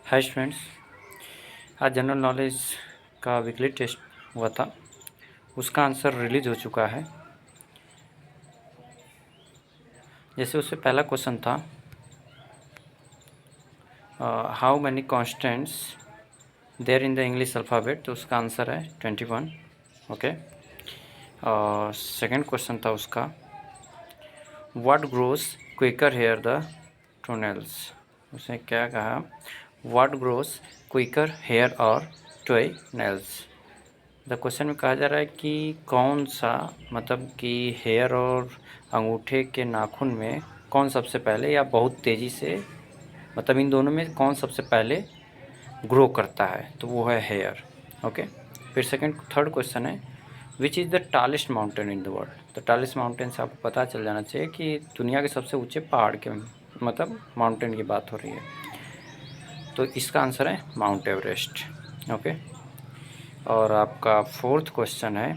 Hi students, आज general knowledge का weekly test हुआ था। उसका आंसर रिलीज हो चुका है। जैसे उससे पहला क्वेश्चन था how many constants there in the English alphabet, तो उसका आंसर है 21। ओके। सेकंड क्वेश्चन था उसका what grows quicker hair the toenails. उसने क्या कहा, what grows quicker hair or toenails. The question में कहा जा रहा है कि कौन सा, मतलब कि हेयर और अंगूठे के नाखून में कौन सबसे पहले या बहुत तेज़ी से, मतलब इन दोनों में कौन सबसे पहले ग्रो करता है, तो वो है हेयर। ओके। फिर थर्ड क्वेश्चन है which is the tallest mountain in the world. तो टालेस्ट माउंटेन से आपको पता चल जाना चाहिए कि दुनिया के सबसे ऊँचे पहाड़ के, मतलब माउंटेन की बात हो रही है। तो इसका आंसर है माउंट एवरेस्ट। ओके। और आपका फोर्थ क्वेश्चन है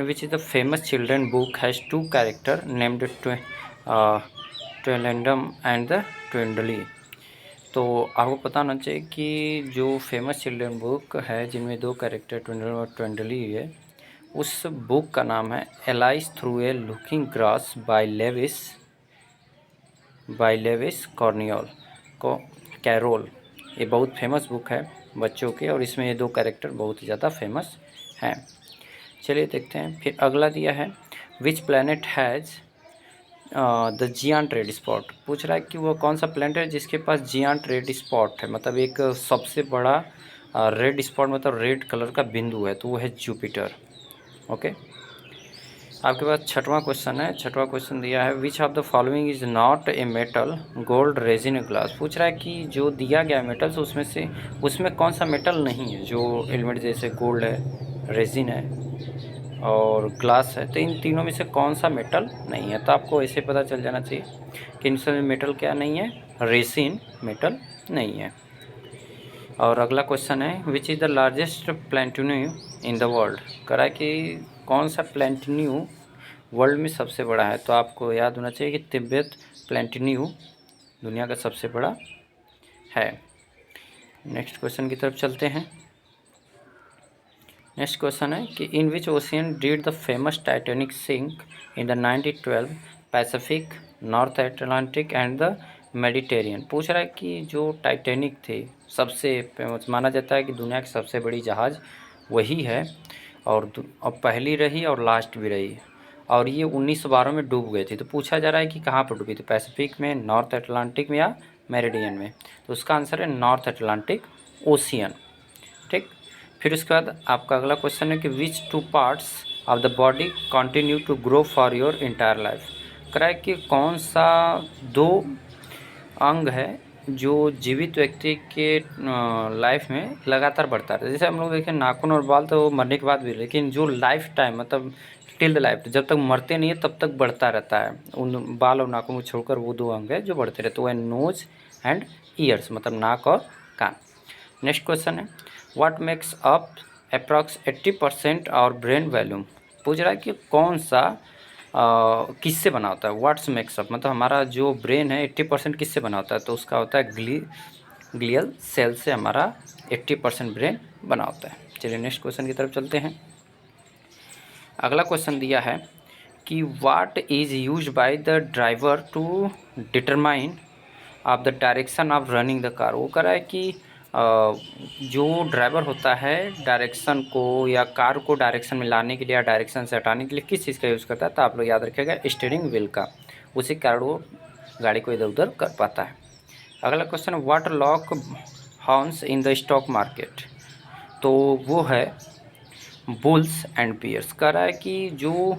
which is the famous children book has two character named Tweedledum and the Tweedledee. तो आपको पता होना चाहिए कि जो फेमस चिल्ड्रन बुक है जिनमें दो कैरेक्टर ट्विंडल और ट्विंडली है, उस बुक का नाम है Alice through a looking glass by Lewis कॉर्नियल को कैरोल। ये बहुत फेमस बुक है बच्चों की, और इसमें ये दो कैरेक्टर बहुत ही ज़्यादा फेमस हैं। चलिए देखते हैं। फिर अगला दिया है which planet has the giant red spot. पूछ रहा है कि वो कौन सा प्लैनेट है जिसके पास जियांट रेड स्पॉट है, मतलब एक सबसे बड़ा रेड स्पॉट, मतलब रेड कलर का बिंदु है, तो वो है जुपिटर। ओके। आपके पास छठवां क्वेश्चन है। छठवां क्वेश्चन दिया है which of the following is not a metal gold resin glass. पूछ रहा है कि जो दिया गया मेटल्स उसमें कौन सा मेटल नहीं है जो एलिमेंट, जैसे गोल्ड है, रेजिन है और ग्लास है, तो इन तीनों में से कौन सा मेटल नहीं है। तो आपको ऐसे पता चल जाना चाहिए कि इन सब में मेटल क्या नहीं है, रेसिन मेटल नहीं है। और अगला क्वेश्चन है which is the largest plateau in the world. करा कि कौन सा प्लेंटिन्यू वर्ल्ड में सबसे बड़ा है, तो आपको याद होना चाहिए कि तिब्बत प्लेंटिन्यू दुनिया का सबसे बड़ा है। नेक्स्ट क्वेश्चन की तरफ चलते हैं। नेक्स्ट क्वेश्चन है कि in which ocean did the famous Titanic sink in the 1912, Pacific, North Atlantic and the Mediterranean. पूछ रहा है कि जो टाइटैनिक थी सबसे फेमस, माना जाता है कि दुनिया की सबसे बड़ी जहाज़ वही है, और पहली रही और लास्ट भी रही, और ये 1912 में डूब गई थी। तो पूछा जा रहा है कि कहाँ पर डूबी थी, पैसिफिक में, नॉर्थ अटलांटिक में या मेरिडियन में। तो उसका आंसर है नॉर्थ अटलांटिक ओशियन। ठीक। फिर उसके बाद आपका अगला क्वेश्चन है कि which two parts of the body continue to grow for your entire life. करा है कि कौन सा दो अंग है जो जीवित व्यक्ति के लाइफ में लगातार बढ़ता रहता है। जैसे हम लोग देखें नाखून और बाल तो मरने के बाद भी, लेकिन जो लाइफ टाइम, मतलब टिल द लाइफ, जब तक मरते नहीं है तब तक बढ़ता रहता है। उन बाल और नाखून को छोड़कर वो दो अंग है जो बढ़ते रहते हैं, वो है नोज एंड ईयर्स, मतलब नाक और कान। नेक्स्ट क्वेश्चन है व्हाट मेक्स अप अप्रॉक्स 80% और ब्रेन वॉल्यूम। पूछ रहा है कि कौन सा किससे बना होता है, व्हाट्स मेक्स अप, मतलब हमारा जो ब्रेन है 80% किससे बना होता है, तो उसका होता है ग्लियल सेल से हमारा 80% ब्रेन बना होता है। चलिए नेक्स्ट क्वेश्चन की तरफ चलते हैं। अगला क्वेश्चन दिया है कि what is use by the driver to determine of the direction of running the car. वो कह रहा है कि जो ड्राइवर होता है डायरेक्शन को या कार को डायरेक्शन में लाने के लिए या डायरेक्शन से हटाने के लिए किस चीज़ का यूज़ करता है, तो आप लोग याद रखिएगा स्टीयरिंग व्हील का। उसी कारण वो गाड़ी को इधर उधर कर पाता है। अगला question, what lock horns in the stock market. तो वो है बुल्स एंड बियर्स। कह रहा है कि जो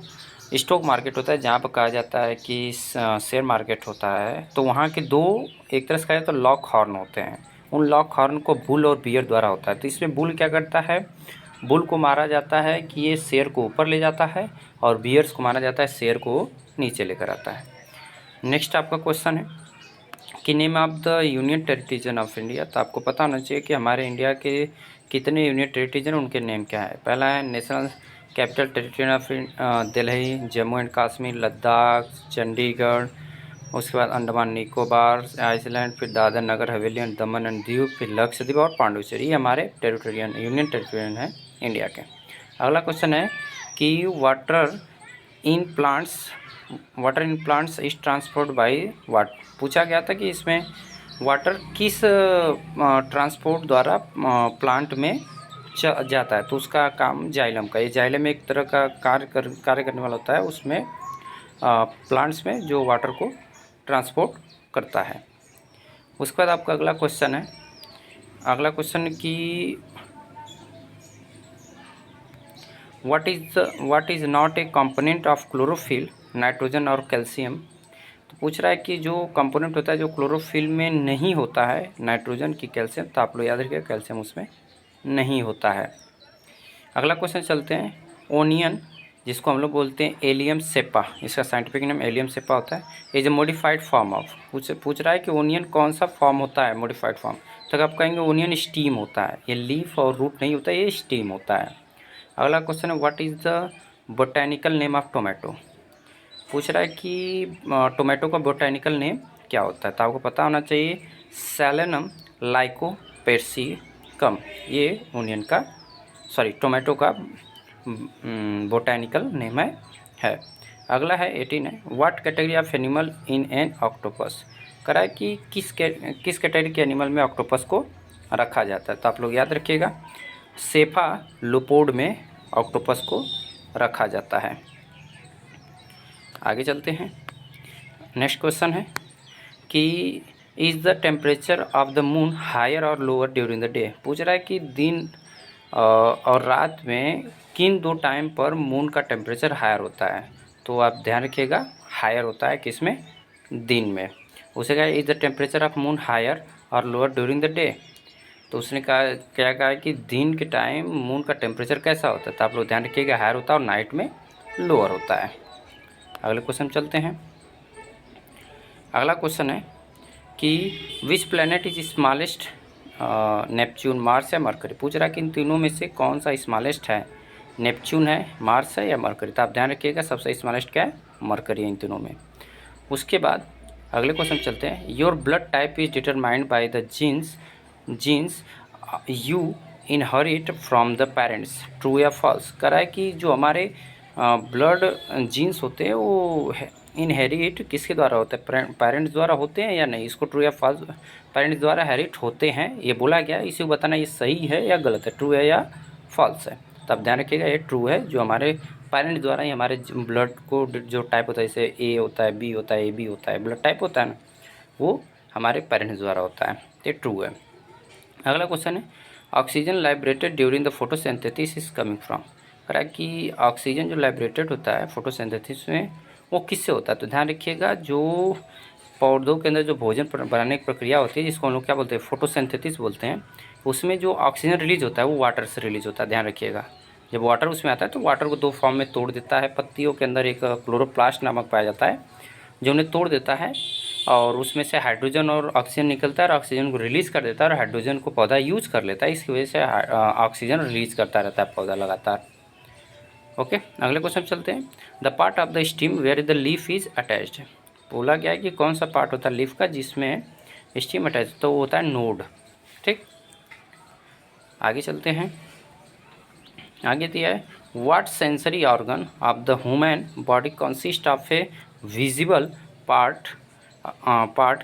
स्टॉक मार्केट होता है जहाँ पर कहा जाता है कि शेयर मार्केट होता है, तो वहाँ के दो, एक तरह से कहा जाए तो लॉक हॉर्न होते हैं। उन लॉक हॉर्न को बुल और बियर द्वारा होता है। तो इसमें बुल क्या करता है, बुल को मारा जाता है कि ये शेयर को ऊपर ले जाता है, और बियर्स को मारा जाता है शेयर को नीचे लेकर आता है। नेक्स्ट आपका क्वेश्चन है कि name of the union territories of India. तो आपको पता होना चाहिए कि हमारे इंडिया के कितने यूनियन टेरिटरीजन, उनके नेम क्या है। पहला है national capital territory of Delhi, Jammu and Kashmir, Ladakh, Chandigarh, उसके बाद अंडमान निकोबार, आइसलैंड, फिर Dadar Nagar Haveli and Daman and Diu, फिर लक्षद्वीप और पांडुचेरी, ये हमारे टेरिटोरियल यूनियन टेरिटोरियल है इंडिया के। अगला क्वेश्चन है कि water in plants is transport bye वाट। पूछा गया था कि इसमें वाटर किस ट्रांसपोर्ट द्वारा प्लांट में जाता है, तो उसका काम जाइलम का। ये जाइलम एक तरह का कार्य करने वाला होता है, उसमें प्लांट्स में जो वाटर को ट्रांसपोर्ट करता है। उसके बाद आपका अगला क्वेश्चन है, अगला क्वेश्चन कि what is not a component of chlorophyll, nitrogen और कैल्शियम। तो पूछ रहा है कि जो कंपोनेंट होता है जो क्लोरोफिल में नहीं होता है, नाइट्रोजन की कैल्शियम, तो आप लोग याद रखिएगा कैल्शियम उसमें नहीं होता है। अगला क्वेश्चन चलते हैं, ओनियन जिसको हम लोग बोलते हैं एलियम सेपा, इसका साइंटिफिक नेम एलियम सेपा होता है, is a modified form of. पूछ रहा है कि ओनियन कौन सा फॉर्म होता है मॉडिफाइड फॉर्म, तो आप कहेंगे ओनियन स्टीम होता है, ये लीफ और रूट नहीं होता, ये स्टीम होता है। अगला क्वेश्चन है, what is the botanical name of tomato. पूछ रहा है कि टोमेटो का बोटैनिकल नेम क्या होता है, तो आपको पता होना चाहिए सेलेनम लाइकोपेर्सिकम, ये ओनियन का टोमेटो का बोटैनिकल नेम है। अगला है 18 है, what category of animal in an octopus. करा है कि किस कैटेगरी के एनिमल में ऑक्टोपस को रखा जाता है, तो आप लोग याद रखिएगा सेफालोपोड में ऑक्टोपस को रखा जाता है। आगे चलते हैं, नेक्स्ट क्वेश्चन है कि is the temperature of the moon higher or lower during the day. पूछ रहा है कि दिन और रात में किन दो टाइम पर मून का टेम्परेचर हायर होता है, तो आप ध्यान रखिएगा हायर होता है किसमें, दिन में। उसे कहा is the temperature of moon higher or lower during the day, तो उसने कहा क्या कहा कि दिन के टाइम मून का टेम्परेचर कैसा होता है, तो आप लोग ध्यान रखिएगा हायर होता है और नाइट में लोअर होता है। अगले क्वेश्चन चलते हैं, अगला क्वेश्चन है कि which planet is smallest, Neptune, Mars या मरकरी। पूछ रहा है कि इन तीनों में से कौन सा स्मॉलेस्ट है, नेपच्यून है, मार्स है या मरकरी, तो आप ध्यान रखिएगा सबसे स्मॉलेस्ट क्या है, मरकरी है इन तीनों में। उसके बाद अगले क्वेश्चन चलते हैं, your blood type is determined by the genes you inherit from the parents, true या फॉल्स। करा है कि जो हमारे ब्लड जीन्स होते हैं वो इनहेरिट किसके द्वारा होते हैं, पेरेंट्स द्वारा होते हैं या नहीं, इसको ट्रू या फॉल्स, पेरेंट्स द्वारा हेरिट होते हैं ये बोला गया है, इसी को बताना ये सही है या गलत है, ट्रू है या फॉल्स है। तो आप ध्यान रखिएगा ये ट्रू है, जो हमारे पेरेंट्स द्वारा ही हमारे ब्लड को जो टाइप होता है, जैसे ए होता है, बी होता है, ए बी होता है, ब्लड टाइप होता है ना, वो हमारे पेरेंट्स द्वारा होता है, ये ट्रू है। अगला क्वेश्चन है, oxygen liberated during the photosynthesis is coming from. कह रहा है कि ऑक्सीजन जो लाइब्रेटेड होता है फोटोसिंथेसिस में वो किससे होता है, तो ध्यान रखिएगा जो पौधों के अंदर जो भोजन बनाने की प्रक्रिया होती है जिसको हम लोग क्या बोलते हैं, फोटोसिंथेसिस बोलते हैं, उसमें जो ऑक्सीजन रिलीज होता है वो वाटर से रिलीज होता है। ध्यान रखिएगा जब वाटर उसमें आता है तो वाटर को दो फॉर्म में तोड़ देता है, पत्तियों के अंदर एक क्लोरोप्लास्ट नामक पाया जाता है जो उन्हें तोड़ देता है और उसमें से हाइड्रोजन और ऑक्सीजन निकलता है और ऑक्सीजन को रिलीज़ कर देता है और हाइड्रोजन को पौधा यूज कर लेता है, इसकी वजह से ऑक्सीजन रिलीज करता रहता है पौधा लगातार। ओके, अगले क्वेश्चन चलते हैं, the part of the steam where the leaf is attached. बोला गया है कि कौन सा पार्ट होता है लीफ का जिसमें स्टीम अटैच, तो वो होता है नोड। ठीक, आगे चलते हैं, आगे दिया है what sensory organ of the human body consist of a visible part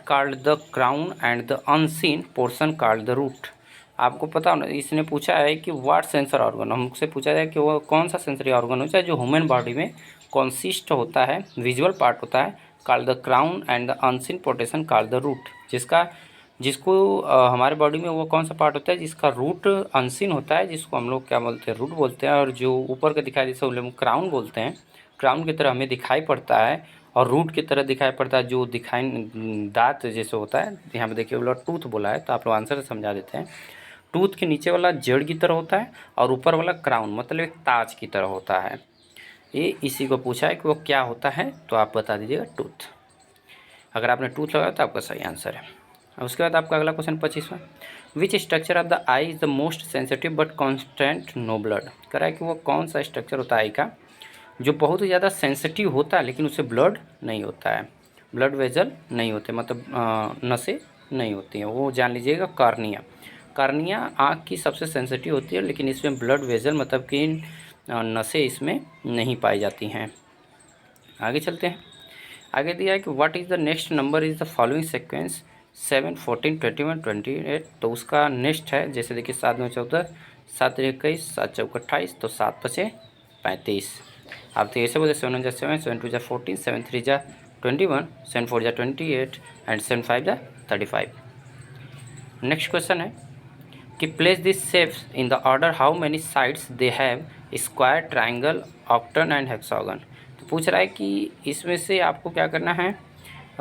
called the crown and the unseen portion called the root. आपको पता होना, इसने पूछा है कि व्हाट सेंसर ऑर्गन, हमसे पूछा जाए कि वो कौन सा सेंसरी ऑर्गन होता है जो ह्यूमन बॉडी में कंसिस्ट होता है, विजुअल पार्ट होता है, called the crown and the unseen portion called the root, जिसको हमारे बॉडी में वो कौन सा पार्ट होता है जिसका रूट अनसीन होता है, जिसको हम लोग क्या बोलते हैं, रूट बोलते हैं, और जो ऊपर का दिखाई जैसे हम क्राउन बोलते हैं, क्राउन की तरह हमें दिखाई पड़ता है, और रूट की तरह दिखाई पड़ता है जो दिखाई दांत जैसे होता है। यहाँ पे देखिए बोला टूथ बोला है, तो आप लोग आंसर समझा देते हैं। टूथ के नीचे वाला जड़ की तरह होता है और ऊपर वाला क्राउन मतलब एक ताज की तरह होता है। ये इसी को पूछा है कि वो क्या होता है, तो आप बता दीजिएगा टूथ। अगर आपने टूथ लगाया तो आपका सही आंसर है। उसके बाद आपका अगला क्वेश्चन 25वां, which structure of the eye is the most sensitive but constant no blood. कह रहा है कि वो कौन सा स्ट्रक्चर होता है आई का जो बहुत ही ज़्यादा सेंसिटिव होता है लेकिन उससे ब्लड नहीं होता है, ब्लड वेजल नहीं होते, मतलब नसें नहीं होती हैं, वो जान लीजिएगा कार्निया। कार्निया आँख की सबसे सेंसिटिव होती है, लेकिन इसमें ब्लड वेजल मतलब कि नसें इसमें नहीं पाई जाती हैं। आगे चलते हैं। आगे दिया है कि what is the next number is the following sequence 7, 14, 21, 28। तो उसका नेक्स्ट है, जैसे देखिए 7 में 14, 7 21, 7 चौक 28, तो 7 5 35। आप तो ऐसे बोलते 7 1 7, 7 2 14, 7 3 21, 7 4 28 एंड 7 5 35। नेक्स्ट क्वेश्चन है कि place this shapes in the order how many sides they have, square, triangle, octagon and hexagon. तो पूछ रहा है कि इसमें से आपको क्या करना है,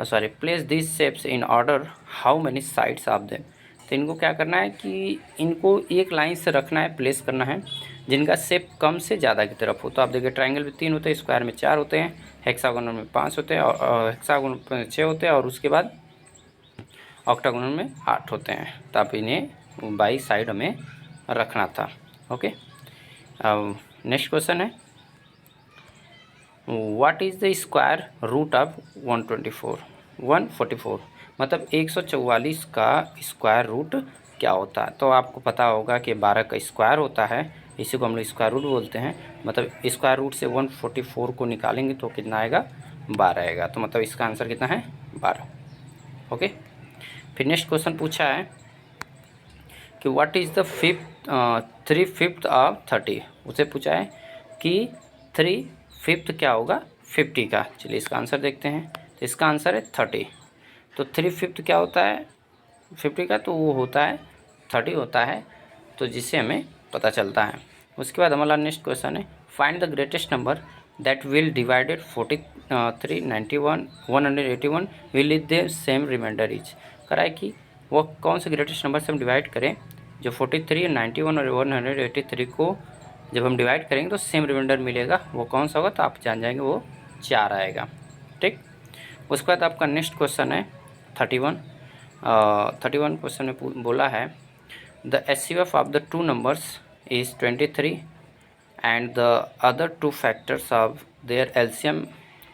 sorry, place this shapes in order how many sides of them. तो इनको क्या करना है कि इनको एक लाइन से रखना है, प्लेस करना है, जिनका शेप कम से ज़्यादा की तरफ हो। तो आप देखिए ट्राइंगल में 3 होते हैं, स्क्वायर में 4 होते हैं, हेक्सागोनल में 5 होते हैं, और हेक्सागोनल में 6 होते हैं, और उसके बाद ऑक्टागोनल में 8 होते हैं। तो आप इन्हें बाई साइड हमें रखना था। ओके, अब नेक्स्ट क्वेश्चन है what is the square root of 144, मतलब 144 का स्क्वायर रूट क्या होता है। तो आपको पता होगा कि 12 का स्क्वायर होता है, इसी को हम लोग स्क्वायर रूट बोलते हैं। मतलब स्क्वायर रूट से 144 को निकालेंगे तो कितना आएगा, 12 आएगा। तो मतलब इसका आंसर कितना है, 12। ओके, फिर नेक्स्ट क्वेश्चन पूछा है कि व्हाट इज़ द 3/5 ऑफ 30। उसे पूछा है कि 3/5 क्या होगा 50 का। चलिए इसका आंसर देखते हैं। तो इसका आंसर है 30। तो 3/5 क्या होता है 50 का, तो वो होता है 30 होता है, तो जिससे हमें पता चलता है। उसके बाद हमारा नेक्स्ट क्वेश्चन है find the greatest number that will divided 43, 91, 181 will is the same remainder each. करा है कि वो कौन से ग्रेटेस्ट नंबर से हम डिवाइड करें जो 43, 91 और 183 को जब हम डिवाइड करेंगे तो सेम रिमाइंडर मिलेगा, वो कौन सा होगा। तो आप जान जाएंगे वो 4 आएगा। ठीक, उसके बाद आपका नेक्स्ट क्वेश्चन है 31। 31 क्वेश्चन में बोला है the HCF of the two numbers is 23 and the other two factors of their LCM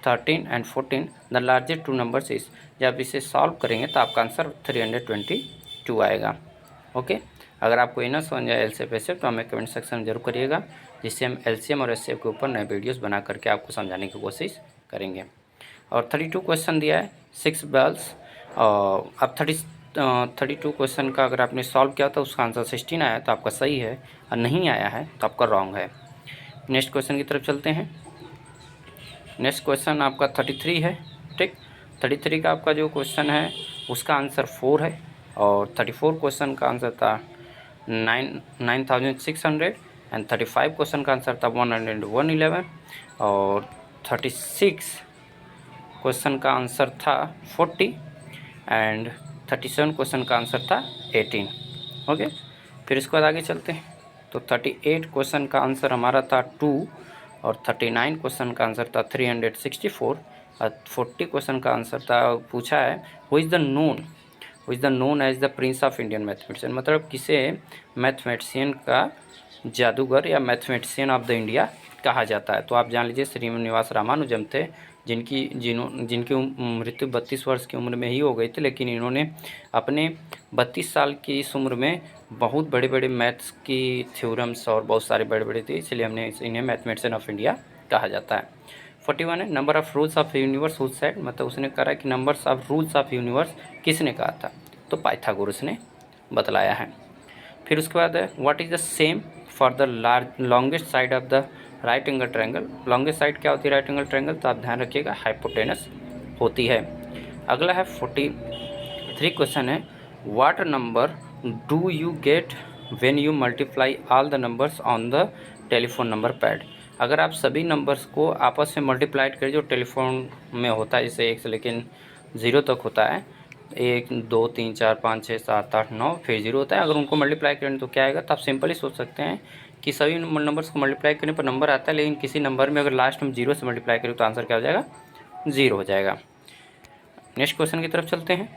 13 and 14, the largest two numbers is. जब इसे सॉल्व करेंगे तो आपका आंसर 322 आएगा। ओके, अगर आपको ये ना समझ आए LCF HCF तो हमें कमेंट सेक्शन में जरूर करिएगा, जिससे हम LCM और HCF के ऊपर नए वीडियोस बना करके आपको समझाने की कोशिश करेंगे। और 32 क्वेश्चन दिया है 6 बेल्स। अब 32 क्वेश्चन का अगर आपने सॉल्व किया तो उसका आंसर 16 आया तो आपका सही है, और नहीं आया है तो आपका रॉन्ग है। नेक्स्ट क्वेश्चन की तरफ चलते हैं। नेक्स्ट क्वेश्चन आपका 33 है। ठीक, 33 का आपका जो क्वेश्चन है उसका आंसर 4 है, और 34 क्वेश्चन का आंसर था 9600, एंड 35 क्वेश्चन का आंसर था 111, और 36 क्वेश्चन का आंसर था 40, एंड 37 क्वेश्चन का आंसर था 18। ओके, फिर इसके बाद आगे चलते हैं। तो 38 क्वेश्चन का आंसर हमारा था 2, और 39 क्वेश्चन का आंसर था 364, और 40 क्वेश्चन का आंसर था पूछा है who is the known as the prince of Indian mathematician, मतलब किसे मैथमेटिशियन का जादूगर या मैथमेटिशियन ऑफ द इंडिया कहा जाता है। तो आप जान लीजिए श्रीनिवास रामानुजम थे, जिनकी मृत्यु 32 वर्ष की उम्र में ही हो गई थी, लेकिन इन्होंने अपने 32 साल की इस उम्र में बहुत बड़े बड़े मैथ्स की थ्योरम्स और बहुत सारे बड़े बड़े थे, इसलिए हमने इन्हें मैथमेटिशियन ऑफ इंडिया कहा जाता है। 41 है number of rules of universe whose said, मतलब उसने कहा कि numbers of rules of universe किसने कहा था, तो पाइथागोरस ने बतलाया है। फिर उसके बाद है what is the same for the longest side of the right angle triangle. Longest side क्या होती है राइट एंगल ट्रायंगल, तो आप ध्यान रखिएगा हाइपोटेनस होती है। अगला है 43 क्वेश्चन है what number do you get when you multiply all the numbers on the telephone number pad. अगर आप सभी नंबर्स को आपस में मल्टीप्लाइड करें जो टेलीफोन में होता है, जैसे 1 से लेकिन 0 तक होता है, 1 2 3 4 5 6 7 8 9 फिर 0 होता है, अगर उनको मल्टीप्लाई करें तो क्या आएगा। तो आप सिंपली सोच सकते हैं कि सभी नंबर्स को मल्टीप्लाई करने पर नंबर आता है, लेकिन किसी नंबर में अगर लास्ट में 0 से मल्टीप्लाई करें तो आंसर क्या हो जाएगा, 0 हो जाएगा। नेक्स्ट क्वेश्चन की तरफ चलते हैं।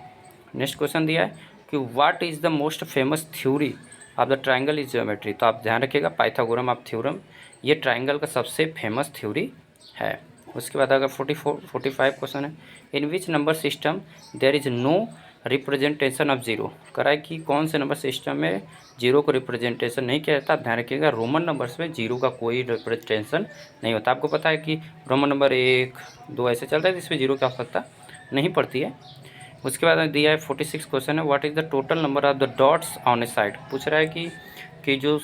नेक्स्ट क्वेश्चन दिया है कि what is the most famous theory of the triangle is geometry. तो आप ध्यान रखिएगा पाइथागोरम ऑफ थ्योरम ये ट्राइंगल का सबसे फेमस थ्योरी है। उसके बाद अगर 45 क्वेश्चन है, in which number system there is no representation of zero. करा है कि कौन से नंबर सिस्टम में जीरो को रिप्रेजेंटेशन नहीं किया जाता। ध्यान रखिएगा, रोमन नंबर्स में जीरो का कोई रिप्रेजेंटेशन नहीं होता। आपको पता है कि रोमन नंबर 1 2 ऐसे चलता है, जिसमें जीरो की आवश्यकता नहीं पड़ती है। उसके बाद में दिया है 46 क्वेश्चन है, what is the total number of the dots on A side. पूछ रहा है कि जो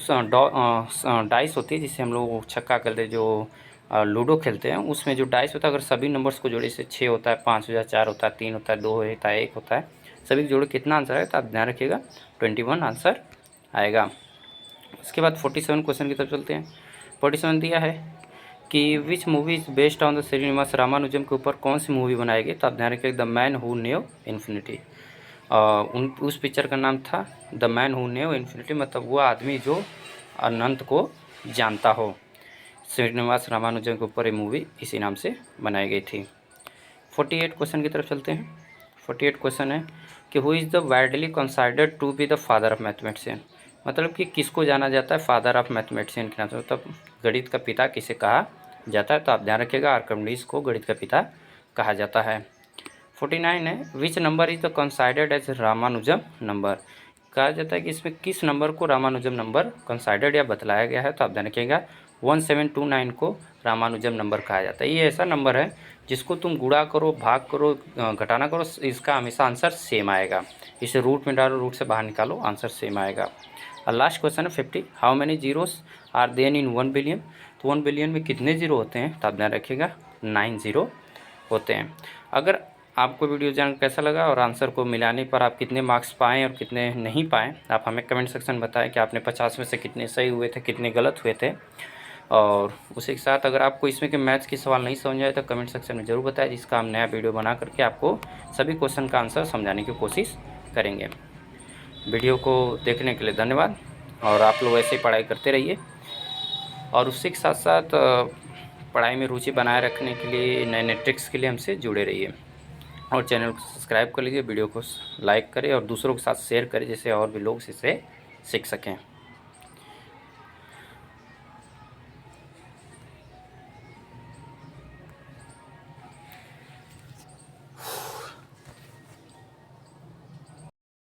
डाइस होती है, जिसे हम लोग छक्का खेलते हैं, जो लूडो खेलते हैं, उसमें जो डाइस होता है, अगर सभी नंबर्स को जोड़े, जैसे 6 होता है, 5 होता है, 4 होता है, 3 होता है, 2 होता है, 1 होता है, सभी के जोड़े कितना आंसर है, तो आप ध्यान रखिएगा 21 आंसर आएगा। उसके बाद 47 क्वेश्चन की तरफ चलते हैं। 47 दिया है कि which movie is based on the Srinivas Ramanujan के ऊपर कौन सी मूवी बनाई गई, तो आप ध्यान रखिएगा the man who new infinity. उस पिक्चर का नाम था the man who new infinity, मतलब वो आदमी जो अनंत को जानता हो। श्रीनिवास रामानुजन के ऊपर ये मूवी इसी नाम से बनाई गई थी। 48 क्वेश्चन की तरफ चलते हैं। 48 क्वेश्चन है कि who is the widely considered to be the father of mathematician, मतलब कि किसको जाना जाता है फादर ऑफ मैथमेटिशियन के नाम से, मतलब गणित का पिता किसे कहा जाता है, तो आप ध्यान रखिएगा आर्किमिडीज को गणित का पिता कहा जाता है। 49 है which number is the considered as Ramanujan number, कहा जाता है कि इसमें किस नंबर को रामानुजम नंबर कंसाइडर्ड या बतलाया गया है, तो आप ध्यान रखिएगा 1729 को रामानुजम नंबर कहा जाता है। ये ऐसा नंबर है जिसको तुम गुणा करो, भाग करो, घटाना करो, इसका हमेशा आंसर सेम आएगा। इसे रूट में डालो, रूट से बाहर निकालो, आंसर सेम आएगा। और लास्ट क्वेश्चन है 50, how many zeros are then in 1 billion, तो 1 बिलियन में कितने जीरो होते हैं, तो आप ध्यान रखिएगा 9 जीरो होते हैं। अगर आपको वीडियो जानकर कैसा लगा और आंसर को मिलाने पर आप कितने मार्क्स पाएँ और कितने नहीं पाएँ, आप हमें कमेंट सेक्शन बताएं कि आपने 50 में से कितने सही हुए थे, कितने गलत हुए थे। और उसी के साथ अगर आपको इसमें के मैथ्स की सवाल नहीं समझ आए तो कमेंट सेक्शन में ज़रूर बताएं, जिसका हम नया वीडियो बना करके आपको सभी क्वेश्चन का आंसर समझाने की कोशिश करेंगे। वीडियो को देखने के लिए धन्यवाद, और आप लोग ऐसे ही पढ़ाई करते रहिए, और उसी के साथ साथ पढ़ाई में रुचि बनाए रखने के लिए, नए नए ट्रिक्स के लिए हमसे जुड़े रहिए, और चैनल को सब्सक्राइब कर लीजिए, वीडियो को लाइक करें और दूसरों के साथ शेयर करें, जिससे और भी लोग इससे सीख सकें।